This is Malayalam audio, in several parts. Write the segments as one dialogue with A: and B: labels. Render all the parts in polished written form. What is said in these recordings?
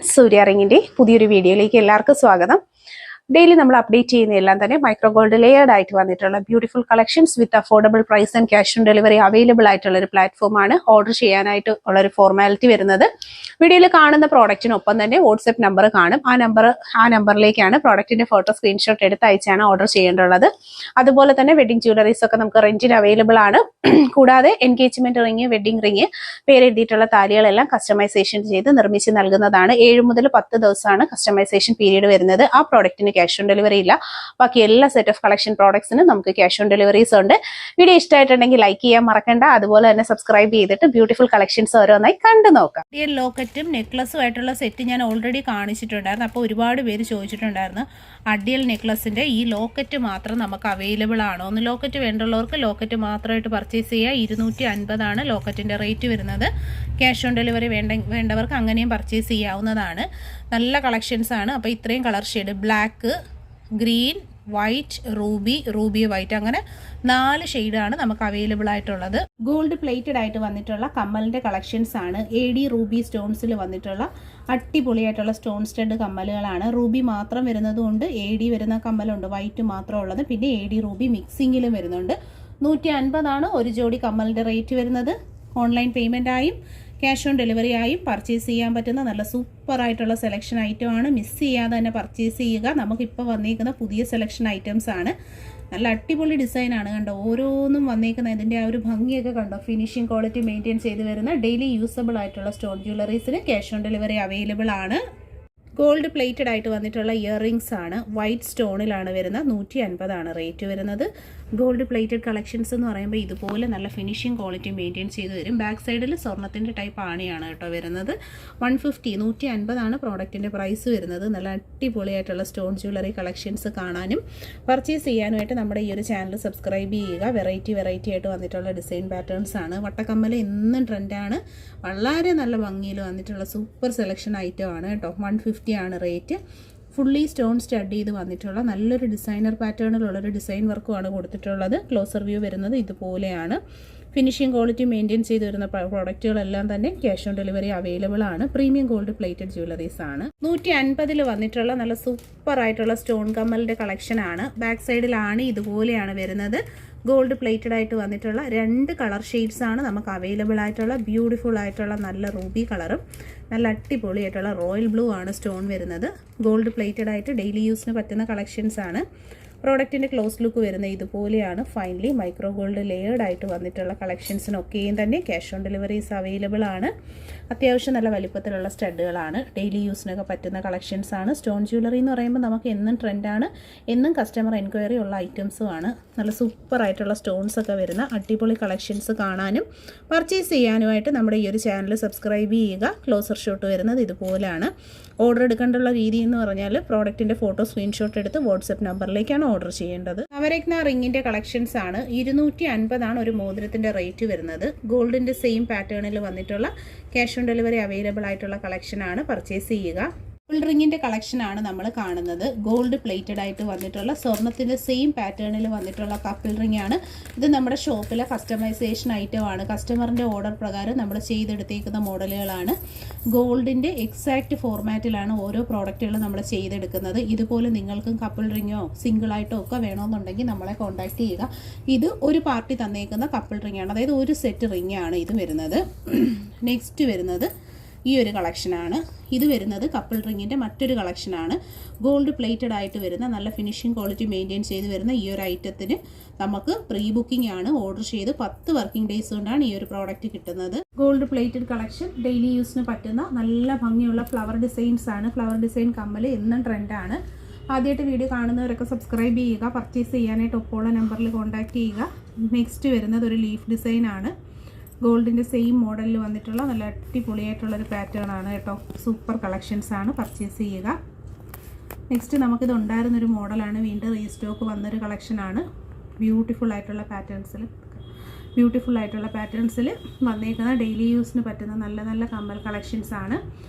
A: ഫ്രണ്ട്സ്, സൂര്യ റിങ്ങിന്റെ പുതിയൊരു വീഡിയോയിലേക്ക് എല്ലാവർക്കും സ്വാഗതം. ഡെയിലി നമ്മൾ അപ്ഡേറ്റ് ചെയ്യുന്ന എല്ലാം തന്നെ മൈക്രോ ഗോൾഡ് ലെയർഡ് ആയിട്ട് വന്നിട്ടുള്ള beautiful collections with affordable price and cash on delivery available ആയിട്ടുള്ള ഒരു പ്ലാറ്റ്ഫോമാണ്. ഓർഡർ ചെയ്യാനായിട്ട് ഉള്ള ഒരു ഫോർമാലിറ്റി വരുന്നത് വീഡിയോയിൽ കാണുന്ന പ്രോഡക്റ്റിനൊപ്പം തന്നെ വാട്സ്ആപ്പ് നമ്പർ കാണും. ആ നമ്പറിലേക്കാണ് പ്രോഡക്റ്റിന്റെ ഫോട്ടോ സ്ക്രീൻഷോട്ട് എടുത്ത് അയച്ചാണ് ഓർഡർ ചെയ്യേണ്ടുള്ളത്. അതുപോലെ തന്നെ വെഡിങ് ജ്വല്ലറീസ് ഒക്കെ നമുക്ക് റെന്റിന് അവൈലബിൾ ആണ്. കൂടാതെ എൻഗേജ്മെന്റ് റിങ്, വെഡിങ് റിങ്, പേരെഴുതിയിട്ടുള്ള താലികളെല്ലാം കസ്റ്റമൈസേഷൻ ചെയ്ത് നിർമ്മിച്ച് നൽകുന്നതാണ്. 7 മുതൽ 10 ദിവസമാണ് കസ്റ്റമൈസേഷൻ പീരീഡ് വരുന്നത്. ആ പ്രോഡക്റ്റിന് ക്യാഷ് ഓൺ ഡെലിവറി ഇല്ല. ബാക്കി എല്ലാ സെറ്റ് ഓഫ് കളക്ഷൻ പ്രോഡക്ട്സിനും നമുക്ക് ക്യാഷ് ഓൺ ഡെലിവറീസ് ഉണ്ട്. വീഡിയോ ഇഷ്ടമായിട്ടുണ്ടെങ്കിൽ ലൈക്ക് ചെയ്യാൻ മറക്കണ്ട. അതുപോലെ തന്നെ സബ്സ്ക്രൈബ് ചെയ്തിട്ട് ബ്യൂട്ടിഫുൾ കളക്ഷൻസ് ഓരോന്നായി കണ്ടു നോക്കാം.
B: ഈ ലോക്കറ്റും നെക്ലസും ആയിട്ടുള്ള സെറ്റ് ഞാൻ ഓൾറെഡി കാണിച്ചിട്ടുണ്ടായിരുന്നു. അപ്പോൾ ഒരുപാട് പേര് ചോദിച്ചിട്ടുണ്ടായിരുന്നു അഡിയൽ നെക്ലസിന്റെ ഈ ലോക്കറ്റ് മാത്രം നമുക്ക് അവൈലബിൾ ആണോ എന്ന്. ലോക്കറ്റ് വേണ്ടുള്ളവർക്ക് ലോക്കറ്റ് മാത്രമായിട്ട് പർച്ചേസ് ചെയ്യുക. 250 ലോക്കറ്റിന്റെ റേറ്റ് വരുന്നത്. ക്യാഷ് ഓൺ ഡെലിവറി വേണ്ടവർക്ക് അങ്ങനെയും പർച്ചേസ് ചെയ്യാവുന്നതാണ്. നല്ല കളക്ഷൻസ് ആണ്. അപ്പോൾ ഇത്രയും colour shade black, green, white, Ruby white, അങ്ങനെ 4 ഷെയ്ഡാണ് നമുക്ക് അവൈലബിൾ ആയിട്ടുള്ളത്. ഗോൾഡ് പ്ലേറ്റഡ് ആയിട്ട് വന്നിട്ടുള്ള കമ്മലിന്റെ കളക്ഷൻസ് ആണ്. AD റൂബി സ്റ്റോൺസിൽ വന്നിട്ടുള്ള അടിപൊളിയായിട്ടുള്ള സ്റ്റോൺ സ്റ്റഡ് കമ്മലുകളാണ്. റൂബി മാത്രം വരുന്നതുകൊണ്ട് AD വരുന്ന കമ്മലുണ്ട്, വൈറ്റ് മാത്രം ഉള്ളത്. പിന്നെ AD റൂബി മിക്സിങ്ങിലും വരുന്നുണ്ട്. 150 ഒരു ജോഡി കമ്മലിന്റെ റേറ്റ് വരുന്നത്. ഓൺലൈൻ പേയ്മെന്റ് ആയും ക്യാഷ് ഓൺ ഡെലിവറി ആയും പർച്ചേസ് ചെയ്യാൻ പറ്റുന്ന നല്ല സൂപ്പർ ആയിട്ടുള്ള സെലക്ഷൻ ഐറ്റമാണ്. മിസ് ചെയ്യാതെ തന്നെ പർച്ചേസ് ചെയ്യുക. നമുക്കിപ്പോൾ വന്നേക്കുന്ന പുതിയ സെലക്ഷൻ ഐറ്റംസ് ആണ്. നല്ല അടിപൊളി ഡിസൈനാണ്. കണ്ടോ, ഓരോന്നും വന്നേക്കുന്ന ഇതിൻ്റെ ആ ഒരു ഭംഗിയൊക്കെ കണ്ടോ. ഫിനിഷിംഗ് ക്വാളിറ്റി മെയിൻറ്റെയിൻ ചെയ്ത് വരുന്ന ഡെയിലി യൂസബിൾ ആയിട്ടുള്ള സ്റ്റോൺ ജ്വല്ലറീസിന് ക്യാഷ് ഓൺ ഡെലിവറി അവൈലബിൾ ആണ്. ഗോൾഡ് പ്ലേറ്റഡ് ആയിട്ട് വന്നിട്ടുള്ള ഇയറിംഗ്സ് ആണ്. വൈറ്റ് സ്റ്റോണിലാണ് വരുന്നത്. 150 റേറ്റ് വരുന്നത്. ഗോൾഡ് പ്ലേറ്റഡ് കളക്ഷൻസ് എന്ന് പറയുമ്പോൾ ഇതുപോലെ നല്ല ഫിനിഷിംഗ് ക്വാളിറ്റി മെയിൻറ്റെയിൻ ചെയ്ത് വരും. ബാക്ക് സൈഡിൽ സ്വർണ്ണത്തിൻ്റെ ടൈപ്പ് ആണിയാണ് കേട്ടോ വരുന്നത്. 150 പ്രോഡക്റ്റിൻ്റെ പ്രൈസ് വരുന്നത്. നല്ല അടിപൊളിയായിട്ടുള്ള സ്റ്റോൺ ജ്വല്ലറി കളക്ഷൻസ് കാണാനും പർച്ചേസ് ചെയ്യാനുമായിട്ട് നമ്മുടെ ഈ ഒരു ചാനൽ സബ്സ്ക്രൈബ് ചെയ്യുക. വെറൈറ്റി ആയിട്ട് വന്നിട്ടുള്ള ഡിസൈൻ പാറ്റേൺസ് ആണ്. വട്ടക്കമ്മൽ എന്നും ട്രെൻഡാണ്. വളരെ നല്ല ഭംഗിയിൽ വന്നിട്ടുള്ള സൂപ്പർ സെലക്ഷൻ ഐറ്റം ആണ് കേട്ടോ. 150 റേറ്റ്. ഫുള്ളി സ്റ്റോൺ സ്റ്റഡ് ചെയ്ത് വന്നിട്ടുള്ള നല്ലൊരു ഡിസൈനർ പാറ്റേണിലുള്ളൊരു ഡിസൈൻ വർക്കുമാണ് കൊടുത്തിട്ടുള്ളത്. ക്ലോസർ വ്യൂ വരുന്നത് ഇതുപോലെയാണ്. ഫിനിഷിംഗ് ക്വാളിറ്റി മെയിൻറ്റെയിൻ ചെയ്ത് വരുന്ന പ്രോഡക്റ്റുകളെല്ലാം തന്നെ ക്യാഷ് ഓൺ ഡെലിവറി അവൈലബിൾ ആണ്. പ്രീമിയം ഗോൾഡ് പ്ലേറ്റഡ് ജ്വല്ലറീസ് ആണ്. 150 വന്നിട്ടുള്ള നല്ല സൂപ്പർ ആയിട്ടുള്ള സ്റ്റോൺ കമ്മലിന്റെ കളക്ഷൻ ആണ്. ബാക്ക് സൈഡിലാണ് ഇതുപോലെയാണ് വരുന്നത്. ഗോൾഡ് പ്ലേറ്റഡ് ആയിട്ട് വന്നിട്ടുള്ള 2 കളർ ഷെയ്ഡ്സ് ആണ് നമുക്ക് അവൈലബിൾ ആയിട്ടുള്ള. ബ്യൂട്ടിഫുൾ ആയിട്ടുള്ള നല്ല റൂബി കളറും നല്ല അടിപൊളിയായിട്ടുള്ള റോയൽ ബ്ലൂ ആണ് സ്റ്റോൺ വരുന്നത്. ഗോൾഡ് പ്ലേറ്റഡ് ആയിട്ട് ഡെയിലി യൂസിന് പറ്റുന്ന കളക്ഷൻസ് ആണ്. പ്രോഡക്റ്റിൻ്റെ ക്ലോസ് ലുക്ക് വരുന്നത് ഇതുപോലെയാണ്. ഫൈനലി മൈക്രോ ഗോൾഡ് ലെയർഡ് ആയിട്ട് വന്നിട്ടുള്ള കളക്ഷൻസിനൊക്കെയും തന്നെ ക്യാഷ് ഓൺ ഡെലിവറീസ് അവൈലബിൾ ആണ്. അത്യാവശ്യം നല്ല വലിപ്പത്തിലുള്ള സ്റ്റഡുകളാണ്. ഡെയിലി യൂസിനൊക്കെ പറ്റുന്ന കളക്ഷൻസ് ആണ്. സ്റ്റോൺ ജ്വല്ലറി എന്ന് പറയുമ്പോൾ നമുക്ക് എന്നും ട്രെൻഡാണ്. എന്നും കസ്റ്റമർ എൻക്വയറി ഉള്ള ഐറ്റംസും ആണ്. നല്ല സൂപ്പർ ആയിട്ടുള്ള സ്റ്റോൺസ് ഒക്കെ വരുന്ന അടിപൊളി കളക്ഷൻസ് കാണാനും പർച്ചേസ് ചെയ്യാനുമായിട്ട് നമ്മുടെ ഈ ഒരു ചാനൽ സബ്സ്ക്രൈബ് ചെയ്യുക. ക്ലോസർ ഷോട്ട് വരുന്നത് ഇതുപോലെയാണ്. ഓർഡർ എടുക്കേണ്ടുള്ള രീതി എന്ന് പറഞ്ഞാൽ പ്രോഡക്റ്റിൻ്റെ ഫോട്ടോ സ്ക്രീൻഷോട്ട് എടുത്ത് വാട്സപ്പ് നമ്പറിലേക്കാണ് ഓർഡർ ചെയ്യേണ്ടത്. നവരത്ന റിങ്ങിൻ്റെ കളക്ഷൻസ് ആണ്. 250 ഒരു മോതിരത്തിൻ്റെ റേറ്റ് വരുന്നത്. ഗോൾഡിൻ്റെ സെയിം പാറ്റേണിൽ വന്നിട്ടുള്ള ക്യാഷ് ഓൺ ഡെലിവറി അവൈലബിൾ ആയിട്ടുള്ള കളക്ഷനാണ്. പർച്ചേസ് ചെയ്യുക. ഫുൾ റിങ്ങിൻ്റെ കളക്ഷനാണ് നമ്മൾ കാണുന്നത്. ഗോൾഡ് പ്ലേറ്റഡ് ആയിട്ട് വന്നിട്ടുള്ള സ്വർണ്ണത്തിൻ്റെ സെയിം പാറ്റേണിൽ വന്നിട്ടുള്ള കപ്പിൾ റിംഗ് ആണ്. ഇത് നമ്മുടെ ഷോപ്പിലെ കസ്റ്റമൈസേഷൻ ഐറ്റം ആണ്. കസ്റ്റമറിൻ്റെ ഓർഡർ പ്രകാരം നമ്മൾ ചെയ്തെടുത്തേക്കുന്ന മോഡലുകളാണ്. ഗോൾഡിൻ്റെ എക്സാക്റ്റ് ഫോർമാറ്റിലാണ് ഓരോ പ്രോഡക്റ്റുകളും നമ്മൾ ചെയ്തെടുക്കുന്നത്. ഇതുപോലെ നിങ്ങൾക്കും കപ്പിൾ റിങ്ങോ സിംഗിളായിട്ടോ ഒക്കെ വേണമെന്നുണ്ടെങ്കിൽ നമ്മളെ കോൺടാക്റ്റ് ചെയ്യുക. ഇത് ഒരു പാർട്ടി തന്നേക്കുന്ന കപ്പിൾ റിംഗ് ആണ്. അതായത് ഒരു സെറ്റ് റിംഗ് ആണ് ഇത് വരുന്നത്. നെക്സ്റ്റ് വരുന്നത് ഈ ഒരു കളക്ഷനാണ്. ഇത് വരുന്നത് കപ്പിൾ റിങ്ങിൻ്റെ മറ്റൊരു കളക്ഷനാണ്. ഗോൾഡ് പ്ലേറ്റഡ് ആയിട്ട് വരുന്ന നല്ല ഫിനിഷിംഗ് ക്വാളിറ്റി മെയിൻറ്റെയിൻ ചെയ്ത് വരുന്ന ഈ ഒരു ഐറ്റത്തിന് നമുക്ക് പ്രീ ബുക്കിംഗ് ആണ്. ഓർഡർ ചെയ്ത് 10 വർക്കിംഗ് ഡേയ്സ് കൊണ്ടാണ് ഈ ഒരു പ്രോഡക്റ്റ് കിട്ടുന്നത്. ഗോൾഡ് പ്ലേറ്റഡ് കളക്ഷൻ ഡെയിലി യൂസിന് പറ്റുന്ന നല്ല ഭംഗിയുള്ള ഫ്ലവർ ഡിസൈൻസ് ആണ്. ഫ്ലവർ ഡിസൈൻ കമ്മൽ എന്നും ട്രെൻഡാണ്. ആദ്യമായിട്ട് വീഡിയോ കാണുന്നവരൊക്കെ സബ്സ്ക്രൈബ് ചെയ്യുക. പർച്ചേസ് ചെയ്യാനായിട്ട് ഒപ്പമുള്ള നമ്പറിൽ കോൺടാക്റ്റ് ചെയ്യുക. നെക്സ്റ്റ് വരുന്നത് ഒരു ലീഫ് ഡിസൈൻ ആണ്. ഗോൾഡിൻ്റെ സെയിം മോഡലിൽ വന്നിട്ടുള്ള നല്ല അടിപൊളിയായിട്ടുള്ളൊരു പാറ്റേൺ ആണ് കേട്ടോ. സൂപ്പർ കളക്ഷൻസ് ആണ്. പർച്ചേസ് ചെയ്യുക. നെക്സ്റ്റ് നമുക്കിത് ഉണ്ടായിരുന്നൊരു മോഡലാണ്. വീണ്ടും റീസ്റ്റോക്ക് വന്നൊരു കളക്ഷനാണ്. ബ്യൂട്ടിഫുൾ ആയിട്ടുള്ള പാറ്റേൺസിൽ വന്നേക്കുന്ന ഡെയിലി യൂസിന് പറ്റുന്ന നല്ല കമ്മൽ കളക്ഷൻസ് ആണ്.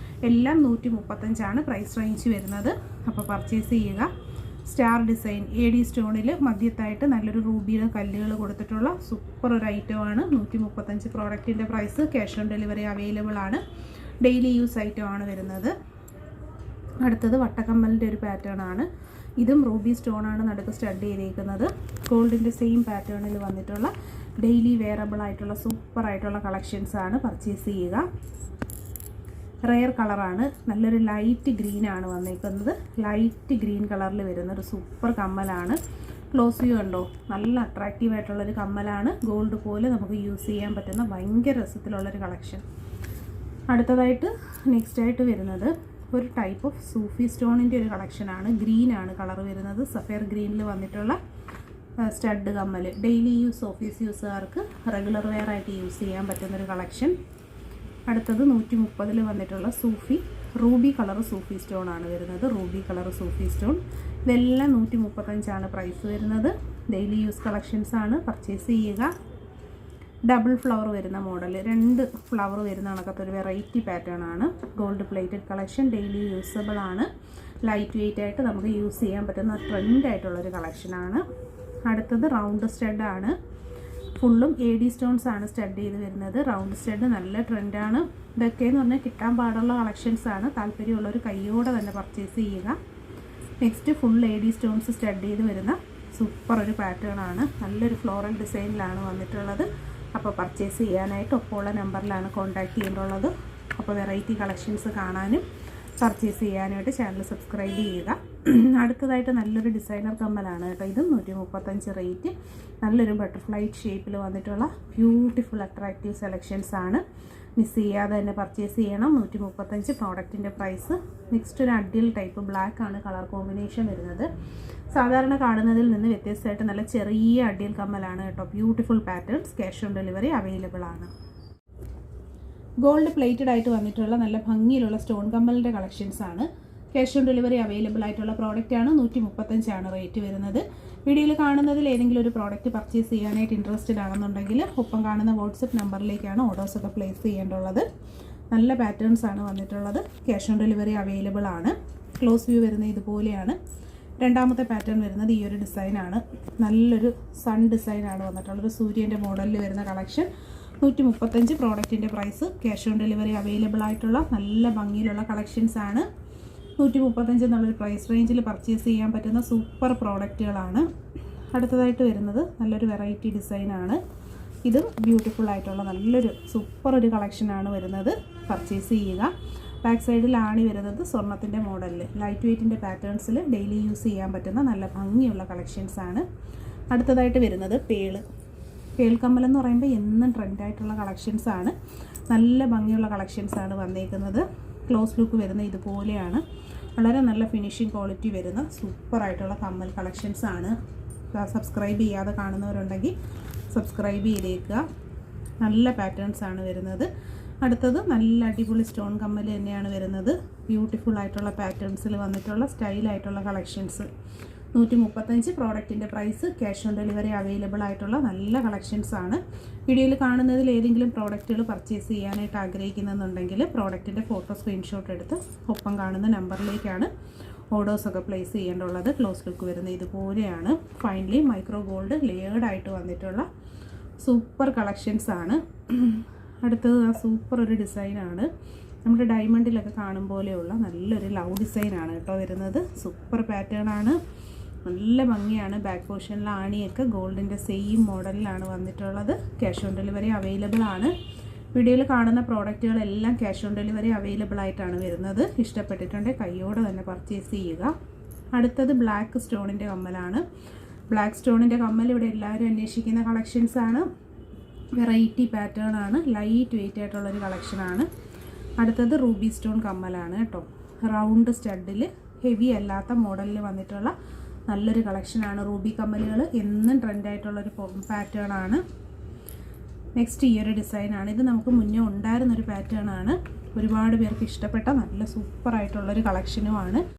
B: എല്ലാം 135 പ്രൈസ് റേഞ്ച് വരുന്നത്. അപ്പോൾ പർച്ചേസ് ചെയ്യുക. സ്റ്റാർ ഡിസൈൻ AD സ്റ്റോണിൽ മധ്യത്തായിട്ട് നല്ലൊരു റൂബിയുടെ കല്ലുകൾ കൊടുത്തിട്ടുള്ള സൂപ്പർ ഒരു ഐറ്റമാണ്. 135 പ്രോഡക്റ്റിൻ്റെ price. Cash on delivery available ആണ്. ഡെയിലി യൂസ് ഐറ്റം ആണ് വരുന്നത്.
A: അടുത്തത് വട്ടക്കമ്മലിൻ്റെ ഒരു പാറ്റേൺ ആണ്. ഇതും റൂബി സ്റ്റോൺ ആണ് നടുക്ക് സ്റ്റഡ് ചെയ്തിരിക്കുന്നത്. ഗോൾഡിൻ്റെ സെയിം പാറ്റേണിൽ വന്നിട്ടുള്ള ഡെയിലി വെയറബിൾ ആയിട്ടുള്ള സൂപ്പർ ആയിട്ടുള്ള കളക്ഷൻസ് ആണ് പർച്ചേസ് ചെയ്യുക. റെയർ കളറാണ്, നല്ലൊരു ലൈറ്റ് ഗ്രീൻ ആണ് വന്നിരിക്കുന്നത്. ലൈറ്റ് ഗ്രീൻ കളറിൽ വരുന്നൊരു സൂപ്പർ കമ്മലാണ്. ക്ലോസ് വ്യൂ ഉണ്ടോ, നല്ല അട്രാക്റ്റീവ് ആയിട്ടുള്ളൊരു കമ്മലാണ്. ഗോൾഡ് പോലെ നമുക്ക് യൂസ് ചെയ്യാൻ പറ്റുന്ന ഭയങ്കര രസത്തിലുള്ളൊരു കളക്ഷൻ. അടുത്തതായിട്ട് നെക്സ്റ്റ് ആയിട്ട് വരുന്നത് ഒരു ടൈപ്പ് ഓഫ് സൂഫി സ്റ്റോണിൻ്റെ ഒരു കളക്ഷനാണ്. ഗ്രീനാണ് കളർ വരുന്നത്. സഫയർ ഗ്രീനിൽ വന്നിട്ടുള്ള സ്റ്റഡ് കമ്മൽ. ഡെയിലി യൂസ് ഓഫീസ് യൂസുകാർക്ക് റെഗുലർ വെയർ ആയിട്ട് യൂസ് ചെയ്യാൻ പറ്റുന്നൊരു കളക്ഷൻ. അടുത്തത് 130 വന്നിട്ടുള്ള സൂഫി റൂബി കളർ സൂഫി സ്റ്റോൺ ആണ് വരുന്നത്. റൂബി കളർ സൂഫി സ്റ്റോൺ. ഇതെല്ലാം 135 പ്രൈസ് വരുന്നത്. ഡെയിലി യൂസ് കളക്ഷൻസ് ആണ്, പർച്ചേസ് ചെയ്യുക. ഡബിൾ ഫ്ലവർ വരുന്ന മോഡൽ, 2 ഫ്ലവർ വരുന്ന കണക്കത്തെ ഒരു വെറൈറ്റി പാറ്റേൺ ആണ്. Gold plated collection, daily usable ആണ്. ലൈറ്റ് വെയിറ്റ് ആയിട്ട് നമുക്ക് യൂസ് ചെയ്യാൻ പറ്റുന്ന ട്രെൻഡ് ആയിട്ടുള്ളൊരു കളക്ഷനാണ്. അടുത്തത് റൗണ്ട് സ്റ്റഡ് ആണ്. ഫുള്ളും AD സ്റ്റോൺസ് ആണ് സ്റ്റഡ് ചെയ്ത് വരുന്നത്. റൗണ്ട് സ്റ്റഡ് നല്ല ട്രെൻഡാണ്. ഇതൊക്കെ എന്ന് പറഞ്ഞാൽ കിട്ടാൻ പാടുള്ള കളക്ഷൻസ് ആണ്. താല്പര്യമുള്ളൊരു കയ്യോടെ തന്നെ പർച്ചേസ് ചെയ്യുക. Next full AD stones stud ചെയ്ത് വരുന്ന സൂപ്പർ ഒരു പാറ്റേൺ ആണ്. നല്ലൊരു ഫ്ലോറൽ ഡിസൈനിലാണ് വന്നിട്ടുള്ളത്. അപ്പോൾ പർച്ചേസ് ചെയ്യാനായിട്ട് ഒപ്പമുള്ള നമ്പറിലാണ് കോൺടാക്റ്റ് ചെയ്യേണ്ടുള്ളത്. അപ്പോൾ വെറൈറ്റി കളക്ഷൻസ് കാണാനും പർച്ചേസ് ചെയ്യാനായിട്ട് ചാനൽ സബ്സ്ക്രൈബ് ചെയ്യുക. അടുത്തതായിട്ട് നല്ലൊരു ഡിസൈനർ കമ്മലാണ് കേട്ടോ. ഇതും 135 റേറ്റ്. നല്ലൊരു ബട്ടർഫ്ലൈ ഷേപ്പിൽ വന്നിട്ടുള്ള ബ്യൂട്ടിഫുൾ അട്രാക്റ്റീവ് സെലക്ഷൻസ് ആണ്. മിസ് ചെയ്യാതെ തന്നെ പർച്ചേസ് ചെയ്യണം. 135 പ്രോഡക്റ്റിൻ്റെ പ്രൈസ്. നെക്സ്റ്റ് ഒരു അഡിയൽ ടൈപ്പ് ബ്ലാക്ക് ആണ് കളർ കോമ്പിനേഷൻ വരുന്നത്. സാധാരണ കാണുന്നതിൽ നിന്ന് വ്യത്യസ്തമായിട്ട് നല്ല ചെറിയ അഡിയൽ കമ്മലാണ് കേട്ടോ. Beautiful patterns. Cash on delivery available ആണ്. ഗോൾഡ് പ്ലേറ്റഡ് ആയിട്ട് വന്നിട്ടുള്ള നല്ല ഭംഗിയിലുള്ള സ്റ്റോൺ കമ്മലിൻ്റെ കളക്ഷൻസ് ആണ്. ക്യാഷ് ഓൺ ഡെലിവറി അവൈലബിൾ ആയിട്ടുള്ള പ്രോഡക്റ്റ് ആണ്. 135 റേറ്റ് വരുന്നത്. വീഡിയോയിൽ കാണുന്നതിൽ ഏതെങ്കിലും ഒരു പ്രോഡക്റ്റ് പർച്ചേസ് ചെയ്യാനായിട്ട് ഇൻട്രസ്റ്റഡ് ആണെന്നുണ്ടെങ്കിൽ ഒപ്പം കാണുന്ന വാട്സപ്പ് നമ്പറിലേക്കാണ് ഓർഡേഴ്സൊക്കെ പ്ലേസ് ചെയ്യേണ്ടുള്ളത്. നല്ല പാറ്റേൺസ് ആണ് വന്നിട്ടുള്ളത്. ക്യാഷ് ഓൺ ഡെലിവറി അവൈലബിൾ ആണ്. ക്ലോസ് വ്യൂ വരുന്നത് ഇതുപോലെയാണ്. രണ്ടാമത്തെ പാറ്റേൺ വരുന്നത് ഈ ഒരു ഡിസൈനാണ്. നല്ലൊരു സൺ ഡിസൈനാണ് വന്നിട്ടുള്ളത്. സൂര്യൻ്റെ മോഡലിൽ വരുന്ന കളക്ഷൻ. 135 പ്രോഡക്റ്റിൻ്റെ price. Cash on delivery available ആയിട്ടുള്ള നല്ല ഭംഗിയിലുള്ള കളക്ഷൻസ് ആണ്. 135 എന്നുള്ളൊരു പ്രൈസ് റേഞ്ചിൽ പർച്ചേസ് ചെയ്യാൻ പറ്റുന്ന സൂപ്പർ പ്രോഡക്റ്റുകളാണ്. അടുത്തതായിട്ട് വരുന്നത് നല്ലൊരു വെറൈറ്റി ഡിസൈനാണ്. ഇതും ബ്യൂട്ടിഫുൾ ആയിട്ടുള്ള നല്ലൊരു സൂപ്പർ ഒരു കളക്ഷനാണ് വരുന്നത്. പർച്ചേസ് ചെയ്യുക. ബാക്ക് സൈഡിൽ ആണി വരുന്നത് സ്വർണ്ണത്തിൻ്റെ മോഡലിൽ ലൈറ്റ് വെയ്റ്റിൻ്റെ പാറ്റേൺസിൽ ഡെയിലി യൂസ് ചെയ്യാൻ പറ്റുന്ന നല്ല ഭംഗിയുള്ള കളക്ഷൻസ് ആണ്. അടുത്തതായിട്ട് വരുന്നത് പേൾ കമ്മൽ എന്ന് പറയുമ്പോൾ എന്നും ട്രെൻഡായിട്ടുള്ള കളക്ഷൻസ് ആണ്. നല്ല ഭംഗിയുള്ള കളക്ഷൻസ് ആണ് വന്നേക്കുന്നത്. ക്ലോസ് ലുക്ക് വരുന്ന ഇതുപോലെയാണ്. വളരെ നല്ല ഫിനിഷിംഗ് ക്വാളിറ്റി വരുന്ന സൂപ്പറായിട്ടുള്ള കമ്മൽ കളക്ഷൻസ് ആണ്. സബ്സ്ക്രൈബ് ചെയ്യാതെ കാണുന്നവരുണ്ടെങ്കിൽ സബ്സ്ക്രൈബ് ചെയ്തേക്കുക. നല്ല പാറ്റേൺസ് ആണ് വരുന്നത്. അടുത്തത് നല്ല അടിപൊളി സ്റ്റോൺ കമ്മൽ തന്നെയാണ് വരുന്നത്. ബ്യൂട്ടിഫുൾ ആയിട്ടുള്ള പാറ്റേൺസിൽ വന്നിട്ടുള്ള സ്റ്റൈലായിട്ടുള്ള കളക്ഷൻസ്. 135 പ്രോഡക്റ്റിൻ്റെ price. Cash on delivery available ആയിട്ടുള്ള നല്ല കളക്ഷൻസ് ആണ്. വീഡിയോയിൽ കാണുന്നതിൽ ഏതെങ്കിലും പ്രോഡക്റ്റുകൾ പർച്ചേസ് ചെയ്യാനായിട്ട് ആഗ്രഹിക്കുന്നുണ്ടെങ്കിൽ പ്രോഡക്റ്റിൻ്റെ ഫോട്ടോ സ്ക്രീൻഷോട്ട് എടുത്ത് ഒപ്പം കാണുന്ന നമ്പറിലേക്കാണ് ഓർഡേഴ്സൊക്കെ പ്ലേസ് ചെയ്യേണ്ടുള്ളത്. ക്ലോസ് ലുക്ക് വരുന്ന ഇതുപോലെയാണ്. ഫൈനലി മൈക്രോ ഗോൾഡ് ലെയേർഡ് ആയിട്ട് വന്നിട്ടുള്ള സൂപ്പർ കളക്ഷൻസ് ആണ്. അടുത്തത് സൂപ്പർ ഒരു ഡിസൈനാണ്. നമ്മുടെ ഡയമണ്ടിലൊക്കെ കാണും പോലെയുള്ള നല്ലൊരു ലവ് ഡിസൈനാണ് കേട്ടോ വരുന്നത്. സൂപ്പർ പാറ്റേൺ ആണ്. നല്ല ഭംഗിയാണ്. ബാക്ക് പോർഷനിൽ ആണിയൊക്കെ ഗോൾഡിൻ്റെ സെയിം മോഡലിലാണ് വന്നിട്ടുള്ളത്. ക്യാഷ് ഓൺ ഡെലിവറി അവൈലബിൾ ആണ്. വീഡിയോയിൽ കാണുന്ന പ്രോഡക്റ്റുകളെല്ലാം ക്യാഷ് ഓൺ ഡെലിവറി അവൈലബിൾ ആയിട്ടാണ് വരുന്നത്. ഇഷ്ടപ്പെട്ടിട്ടുണ്ടെങ്കിൽ കയ്യോടെ തന്നെ പർച്ചേസ് ചെയ്യുക. അടുത്തത് ബ്ലാക്ക് സ്റ്റോണിൻ്റെ കമ്മലാണ്. ബ്ലാക്ക് സ്റ്റോണിൻ്റെ കമ്മൽ ഇവിടെ എല്ലാവരും അന്വേഷിക്കുന്ന കളക്ഷൻസ് ആണ്. വെറൈറ്റി പാറ്റേൺ ആണ്. ലൈറ്റ് വെയിറ്റ് ആയിട്ടുള്ളൊരു കളക്ഷനാണ്. അടുത്തത് റൂബി സ്റ്റോൺ കമ്മലാണ് കേട്ടോ. റൗണ്ട് സ്റ്റഡിൽ ഹെവി അല്ലാത്ത മോഡലിൽ വന്നിട്ടുള്ള നല്ലൊരു കളക്ഷനാണ്. റൂബി കമ്മലുകൾ എന്നും ട്രെൻഡായിട്ടുള്ളൊരു പാറ്റേൺ ആണ്. നെക്സ്റ്റ് ഈ ഒരു ഡിസൈനാണ്. ഇത് നമുക്ക് മുന്നേ ഉണ്ടായിരുന്നൊരു പാറ്റേൺ ആണ്. ഒരുപാട് പേർക്ക് ഇഷ്ടപ്പെട്ട നല്ല സൂപ്പറായിട്ടുള്ളൊരു കളക്ഷനുമാണ്.